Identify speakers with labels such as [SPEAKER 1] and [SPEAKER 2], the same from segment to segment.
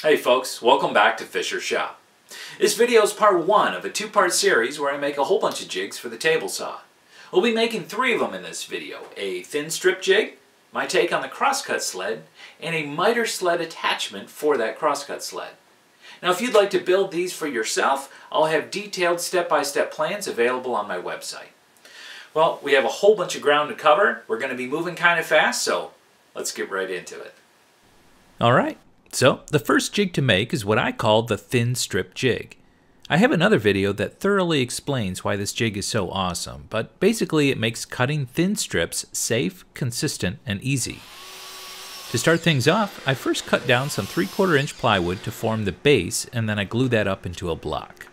[SPEAKER 1] Hey folks, welcome back to Fisher Shop. This video is part 1 of a 2-part series where I make a whole bunch of jigs for the table saw. We'll be making 3 of them in this video: a thin strip jig, my take on the crosscut sled, and a miter sled attachment for that crosscut sled. Now if you'd like to build these for yourself, I'll have detailed step-by-step plans available on my website. Well, we have a whole bunch of ground to cover. We're going to be moving kind of fast, so let's get right into it. Alright. So, the first jig to make is what I call the thin strip jig. I have another video that thoroughly explains why this jig is so awesome, but basically it makes cutting thin strips safe, consistent, and easy. To start things off, I first cut down some 3/4 inch plywood to form the base, and then I glue that up into a block.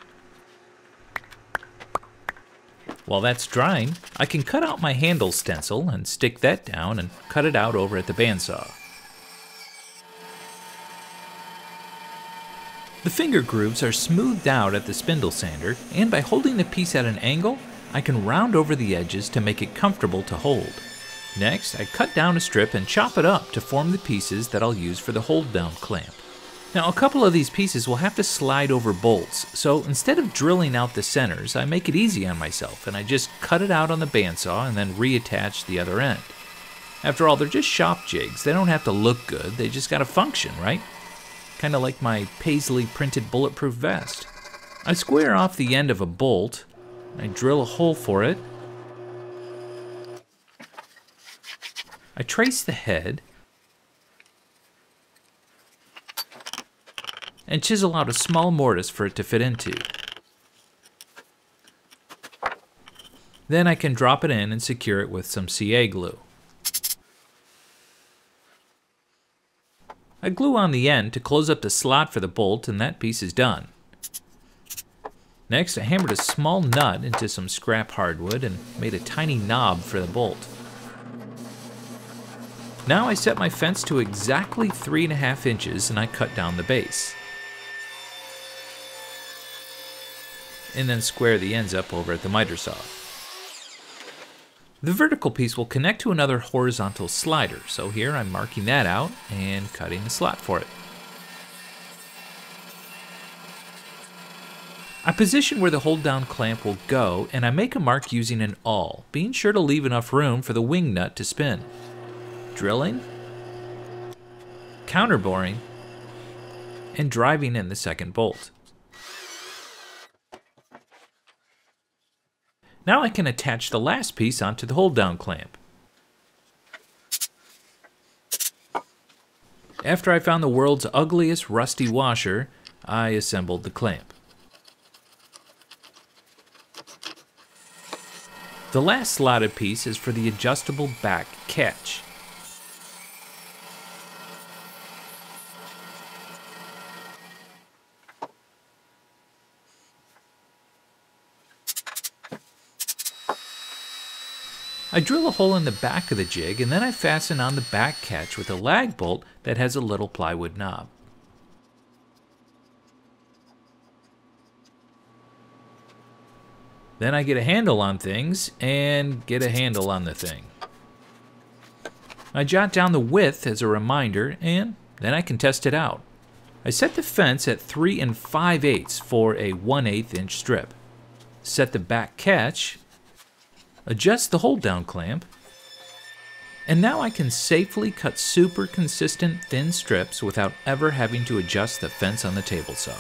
[SPEAKER 1] While that's drying, I can cut out my handle stencil and stick that down and cut it out over at the bandsaw. The finger grooves are smoothed out at the spindle sander, and by holding the piece at an angle, I can round over the edges to make it comfortable to hold. Next, I cut down a strip and chop it up to form the pieces that I'll use for the hold down clamp. Now a couple of these pieces will have to slide over bolts, so instead of drilling out the centers, I make it easy on myself and I just cut it out on the bandsaw and then reattach the other end. After all, they're just shop jigs. They don't have to look good, they just gotta function, right? Kind of like my paisley printed bulletproof vest. I square off the end of a bolt, I drill a hole for it, I trace the head, and chisel out a small mortise for it to fit into. Then I can drop it in and secure it with some CA glue. I glue on the end to close up the slot for the bolt, and that piece is done. Next, I hammered a small nut into some scrap hardwood and made a tiny knob for the bolt. Now I set my fence to exactly 3.5 inches and I cut down the base. And then square the ends up over at the miter saw. The vertical piece will connect to another horizontal slider, so here I'm marking that out and cutting the slot for it. I position where the hold down clamp will go, and I make a mark using an awl, being sure to leave enough room for the wing nut to spin. Drilling, counterboring, and driving in the second bolt. Now I can attach the last piece onto the hold down clamp. After I found the world's ugliest rusty washer, I assembled the clamp. The last slotted piece is for the adjustable back catch. I drill a hole in the back of the jig, and then I fasten on the back catch with a lag bolt that has a little plywood knob. Then I get a handle on things and get a handle on the thing. I jot down the width as a reminder, and then I can test it out. I set the fence at 3 5/8 for a 1/8 inch strip. Set the back catch, adjust the hold down clamp, and now I can safely cut super consistent thin strips without ever having to adjust the fence on the table saw.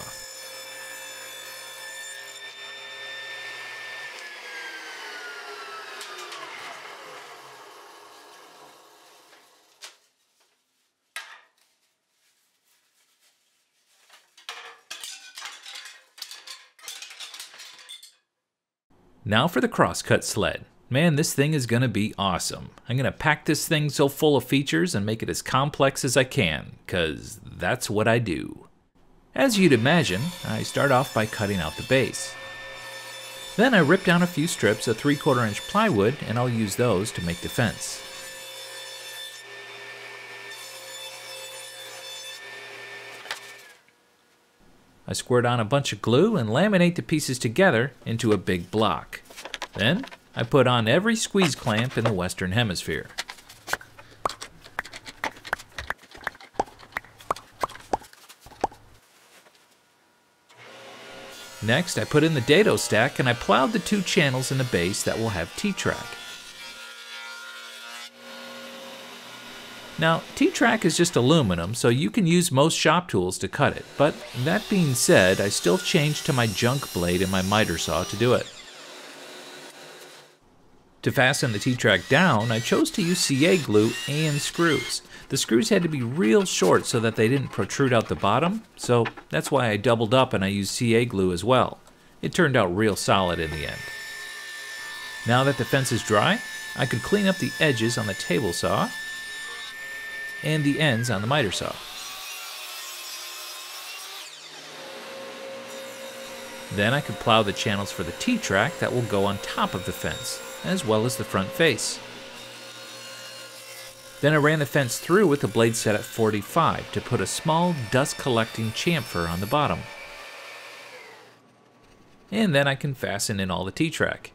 [SPEAKER 1] Now for the crosscut sled. Man, this thing is gonna be awesome. I'm gonna pack this thing so full of features and make it as complex as I can, 'cause that's what I do. As you'd imagine, I start off by cutting out the base. Then I rip down a few strips of 3/4 inch plywood, and I'll use those to make the fence. I squirt on a bunch of glue and laminate the pieces together into a big block. Then I put on every squeeze clamp in the Western Hemisphere. Next, I put in the dado stack and I plowed the 2 channels in the base that will have T-track. Now, T-track is just aluminum, so you can use most shop tools to cut it, but that being said, I still changed to my junk blade and my miter saw to do it. To fasten the T-track down, I chose to use CA glue and screws. The screws had to be real short so that they didn't protrude out the bottom, so that's why I doubled up and I used CA glue as well. It turned out real solid in the end. Now that the fence is dry, I could clean up the edges on the table saw and the ends on the miter saw. Then I could plow the channels for the T-track that will go on top of the fence, as well as the front face. Then I ran the fence through with the blade set at 45 to put a small dust collecting chamfer on the bottom. And then I can fasten in all the T-track.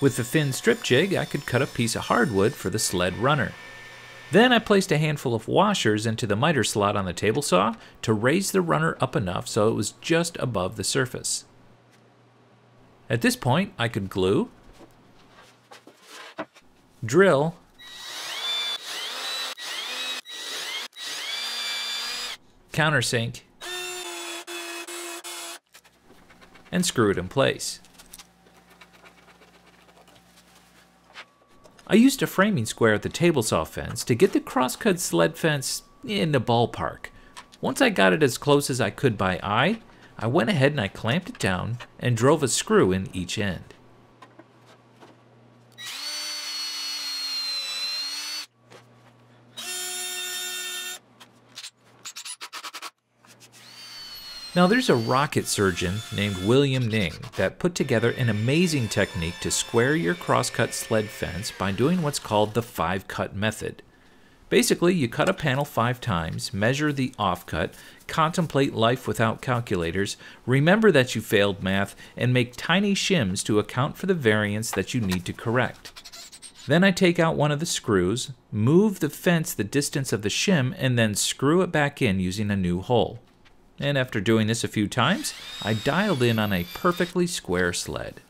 [SPEAKER 1] With the thin strip jig, I could cut a piece of hardwood for the sled runner. Then I placed a handful of washers into the miter slot on the table saw to raise the runner up enough so it was just above the surface. At this point, I could glue, drill, countersink, and screw it in place. I used a framing square at the table saw fence to get the crosscut sled fence in the ballpark. Once I got it as close as I could by eye, I went ahead and I clamped it down and drove a screw in each end. Now there's a rocket surgeon named William Ning that put together an amazing technique to square your crosscut sled fence by doing what's called the 5-cut method. Basically, you cut a panel 5 times, measure the offcut, contemplate life without calculators, remember that you failed math, and make tiny shims to account for the variance that you need to correct. Then I take out one of the screws, move the fence the distance of the shim, and then screw it back in using a new hole. And after doing this a few times, I dialed in on a perfectly square sled.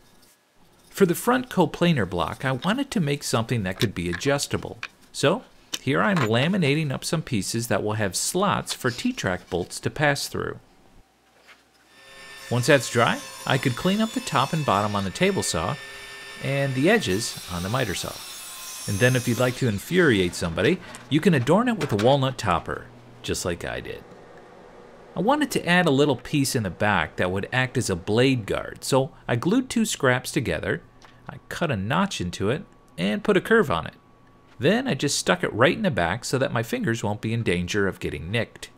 [SPEAKER 1] For the front coplanar block, I wanted to make something that could be adjustable. So here I'm laminating up some pieces that will have slots for T-track bolts to pass through. Once that's dry, I could clean up the top and bottom on the table saw and the edges on the miter saw. And then if you'd like to infuriate somebody, you can adorn it with a walnut topper, just like I did. I wanted to add a little piece in the back that would act as a blade guard, so I glued 2 scraps together, I cut a notch into it, and put a curve on it. Then I just stuck it right in the back so that my fingers won't be in danger of getting nicked.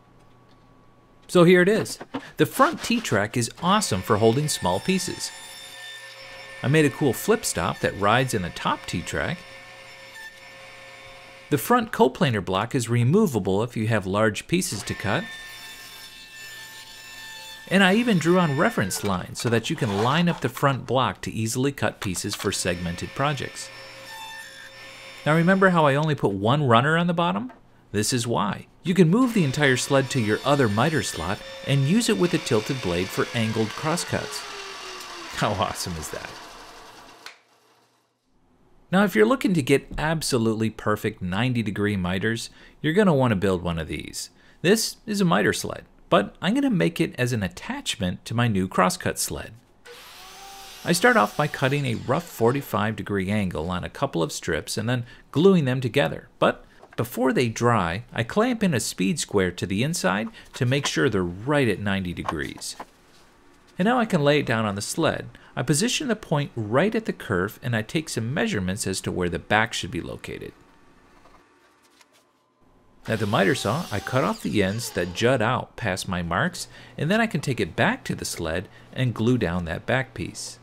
[SPEAKER 1] So here it is. The front T-track is awesome for holding small pieces. I made a cool flip stop that rides in the top T-track. The front coplanar block is removable if you have large pieces to cut. And I even drew on reference lines so that you can line up the front block to easily cut pieces for segmented projects. Now remember how I only put 1 runner on the bottom? This is why. You can move the entire sled to your other miter slot and use it with a tilted blade for angled crosscuts. How awesome is that? Now if you're looking to get absolutely perfect 90-degree miters, you're going to want to build one of these. This is a miter sled, but I'm going to make it as an attachment to my new crosscut sled. I start off by cutting a rough 45-degree angle on a couple of strips and then gluing them together. But before they dry, I clamp in a speed square to the inside to make sure they're right at 90 degrees. And now I can lay it down on the sled. I position the point right at the curve and I take some measurements as to where the back should be located. At the miter saw, I cut off the ends that jut out past my marks, and then I can take it back to the sled and glue down that back piece.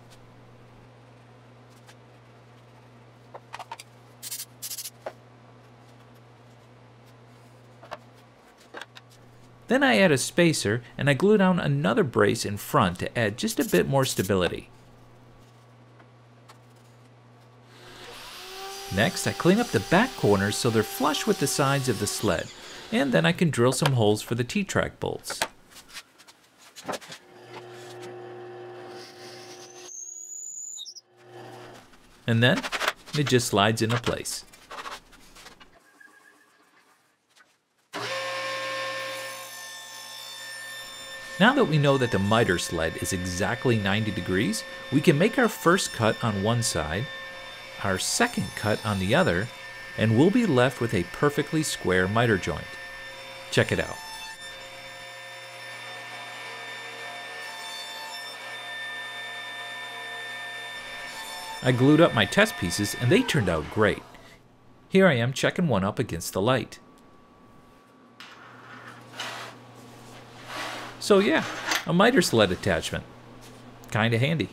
[SPEAKER 1] Then I add a spacer and I glue down another brace in front to add just a bit more stability. Next, I clean up the back corners so they're flush with the sides of the sled, and then I can drill some holes for the T-track bolts. And then it just slides into place. Now that we know that the miter sled is exactly 90 degrees, we can make our first cut on one side, our second cut on the other, and we'll be left with a perfectly square miter joint. Check it out. I glued up my test pieces and they turned out great. Here I am checking one up against the light. So yeah, a miter sled attachment. Kinda handy.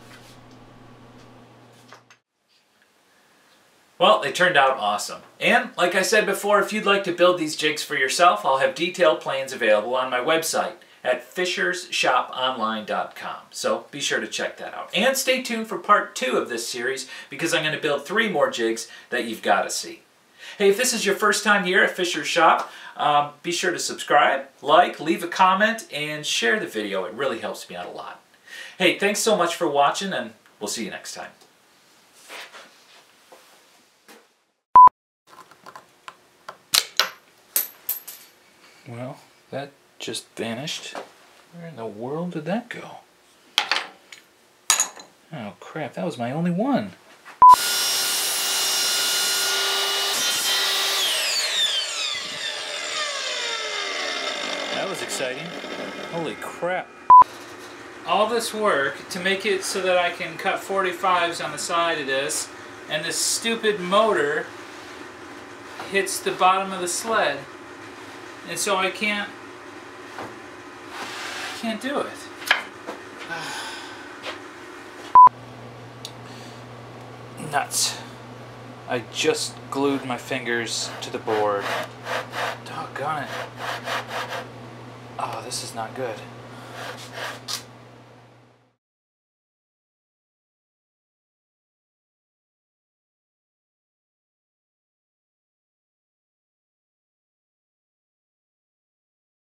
[SPEAKER 1] Well, they turned out awesome. And like I said before, if you'd like to build these jigs for yourself, I'll have detailed plans available on my website at fishersshoponline.com. So be sure to check that out. And stay tuned for part 2 of this series because I'm going to build 3 more jigs that you've got to see. Hey, if this is your first time here at Fisher's Shop, be sure to subscribe, like, leave a comment, and share the video. It really helps me out a lot. Hey, thanks so much for watching, and we'll see you next time. Well, that just vanished. Where in the world did that go? Oh crap, that was my only one. That was exciting. Holy crap. All this work to make it so that I can cut 45s on the side of this, and this stupid motor hits the bottom of the sled. And so I can't do it. Nuts. I just glued my fingers to the board. Doggone it. Oh, this is not good.